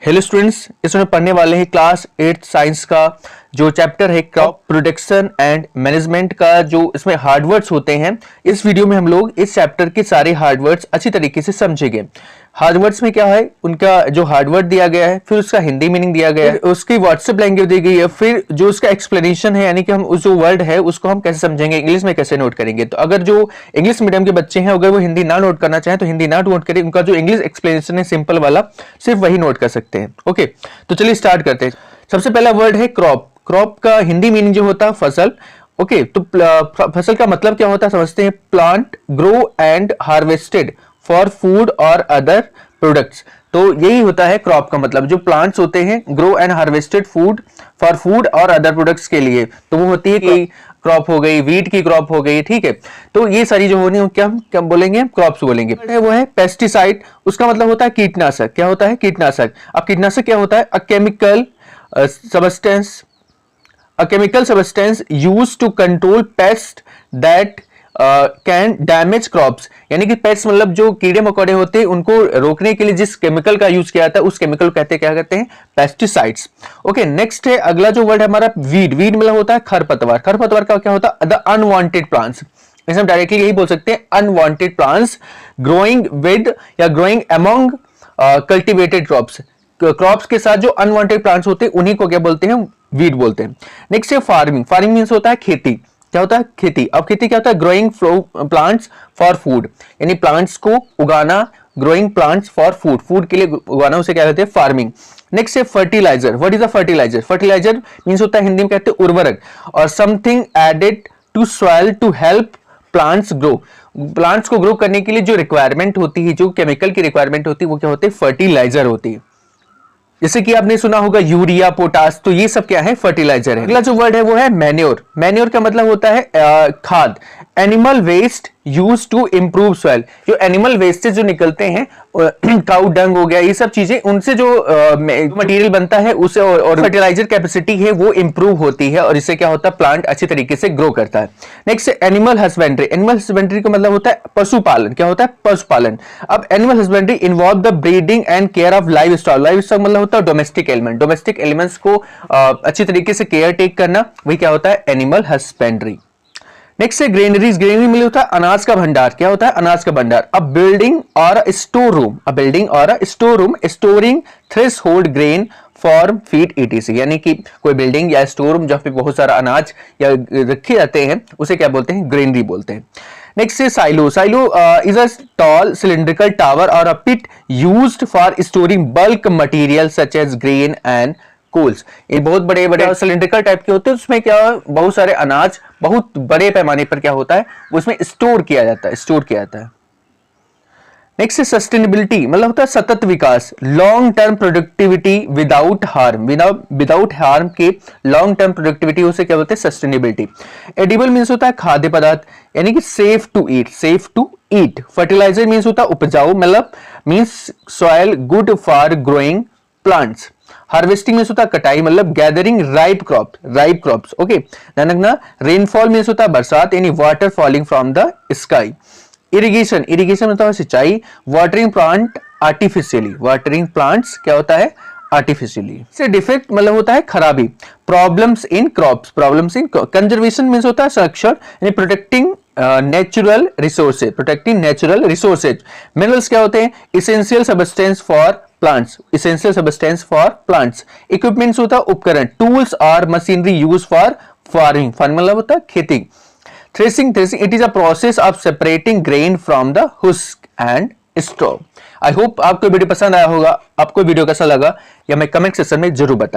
Hello students, इसमें पढ़ने वाले हैं क्लास 8 साइंस का जो चैप्टर है क्रॉप प्रोटेक्शन एंड मैनेजमेंट का, जो इसमें हार्डवर्ड्स होते हैं। इस वीडियो में हम लोग इस चैप्टर के सारे हार्डवर्ड्स अच्छी तरीके से समझेंगे। हार्डवर्ड्स में क्या है, उनका जो हार्डवर्ड दिया गया है, फिर उसका हिंदी मीनिंग दिया गया है, उसकी व्हाट्सएप लैंग्वेज दी गई है, फिर जो उसका एक्सप्लेनेशन है, यानी कि हम उस जो वर्ड है उसको हम कैसे समझेंगे, इंग्लिश में कैसे नोट करेंगे। तो अगर जो इंग्लिश मीडियम के बच्चे हैं, अगर वो हिंदी ना नोट करना चाहें तो हिंदी ना नोट करें, उनका जो इंग्लिश एक्सप्लेनेशन है सिंपल वाला, सिर्फ वही नोट कर सकते हैं। ओके, तो चलिए स्टार्ट करते हैं। सबसे पहला वर्ड है क्रॉप। क्रॉप का हिंदी मीनिंग जो होता है फसल। ओके, तो फसल का मतलब क्या होता है समझते हैं। Plant grow and harvested for food और अदर प्रोडक्ट्स। तो यही होता है क्रॉप का मतलब, जो प्लांट्स होते हैं grow and harvested food for food और अदर प्रोडक्ट्स के लिए, तो वो होती है कि क्रॉप हो गई, वीट की क्रॉप हो गई, ठीक है। तो ये सारी जो होनी है क्या बोलेंगे, क्रॉप्स बोलेंगे। वो है पेस्टिसाइड, उसका मतलब होता है कीटनाशक। क्या होता है, कीटनाशक। अब कीटनाशक क्या होता है, a chemical substance used to control pests that can damage crops. यानी कि पेस्ट मतलब जो कीड़े मकोड़े होते हैं, उनको रोकने के लिए जिस केमिकल का यूज किया जाता है उस केमिकल को क्या कहते हैं, पेस्टिसाइड्स। ओके, नेक्स्ट है अगला जो वर्ड है हमारा वीड। वीड मतलब होता है खरपतवार। खरपतवार का क्या होता है, द अनवांटेड प्लांट्स। इसे हम डायरेक्टली यही बोल सकते हैं, अनवांटेड प्लांट्स ग्रोइंग विद या growing among cultivated crops. Crops के साथ जो अनवांटेड प्लांट्स होते हैं उन्हीं को क्या बोलते हैं, वीड बोलते हैं। नेक्स्ट है फार्मिंग। फार्मिंग मींस होता है खेती। क्या होता है, खेती। अब खेती क्या होता है, ग्रोइंग प्लांट्स फॉर फूड, यानी प्लांट्स को उगाना, growing plants for food, food के लिए उगाना, उसे क्या कहते हैं, फार्मिंग। नेक्स्ट है fertiliser. What is a fertiliser. Fertiliser means होता है हिंदी में कहते हैं उर्वरक, और something added to soil to help plants grow. Plants को ग्रो करने के लिए जो रिक्वायरमेंट होती है, जो केमिकल की रिक्वायरमेंट होती है, वो क्या होती है, फर्टिलाइजर होती है। जैसे कि आपने सुना होगा यूरिया, पोटास, तो ये सब क्या है, फर्टिलाइजर है। अगला जो वर्ड है वो है मैन्योर। मैन्योर का मतलब होता है खाद। Animal waste use to improve soil. जो एनिमल वेस्ट से जो निकलते हैं, काउ डंग हो गया, ये सब चीजें, उनसे जो मटेरियल बनता है उसे और फर्टिलाइजर कैपेसिटी है वो इंप्रूव होती है, और इससे क्या होता है, प्लांट अच्छी तरीके से ग्रो करता है। Next animal husbandry. Animal husbandry का मतलब होता है पशुपालन। क्या होता है, पशुपालन। अब animal husbandry involve the breeding and care of live stock. Live stock मतलब होता है डोमेस्टिक एलिमेंट। डोमेस्टिक एलिमेंट्स को अच्छी तरीके से केयर टेक करना, वही क्या होता है, एनिमल हस्बेंड्री। नेक्स्ट है ग्रेनरीज। ग्रेनरी में होता है अनाज का भंडार। क्या होता है, अनाज का भंडार। अ बिल्डिंग और स्टोर रूम। अ बिल्डिंग और store room storing threshold grain for feed etc. यानी कि कोई बिल्डिंग या स्टोर रूम जहां पे बहुत सारा अनाज या रखे जाते हैं, उसे क्या बोलते हैं, ग्रेनरी बोलते हैं। नेक्स्ट है silo. Silo is a tall cylindrical tower और a pit used for storing bulk material such as grain and coals. ये बहुत बड़े बड़े सिलिंड्रिकल टाइप के होते हैं, उसमें क्या बहुत सारे अनाज बहुत बड़े पैमाने पर क्या होता है, उसमें स्टोर किया जाता है। नेक्स्ट है सस्टेनेबिलिटी, मतलब होता है सतत विकास। Long term productivity without harm. Without harm के लॉन्ग टर्म प्रोडक्टिविटी, उसे क्या बोलते हैं, सस्टेनेबिलिटी। एडिबल मींस होता है खाद्य पदार्थ, यानी कि safe to eat. Fertiliser means होता है उपजाऊ, मतलब means soil good for growing plants. Harvesting means होता है कटाई, मतलब गैदरिंग राइप क्रॉप्स। ओके, ध्यान रखना। रेनफॉल मींस होता है बरसात, यानी water falling from the sky. Irrigation मतलब सिंचाई। Watering plant artificially. Watering plants क्या होता है, आर्टिफिशियली। से डिफेक्ट मतलब होता है खराबी। Problems in crops. Conservation means होता है संरक्षण, यानी प्रोटेक्टिंग नेचुरल रिसोर्सेज। मिनरल्स क्या होते हैं, essential substance for plants. Equipments होता है उपकरण। टूल्स और मशीनरी यूज फॉर फार्मिंग मतलब होता है खेती। Threshing it is a process of separating grain from the husk and straw. I hope आपको वीडियो पसंद आया होगा। आपको वीडियो कैसा लगा या मैं कमेंट सेक्शन में जरूर बताएं।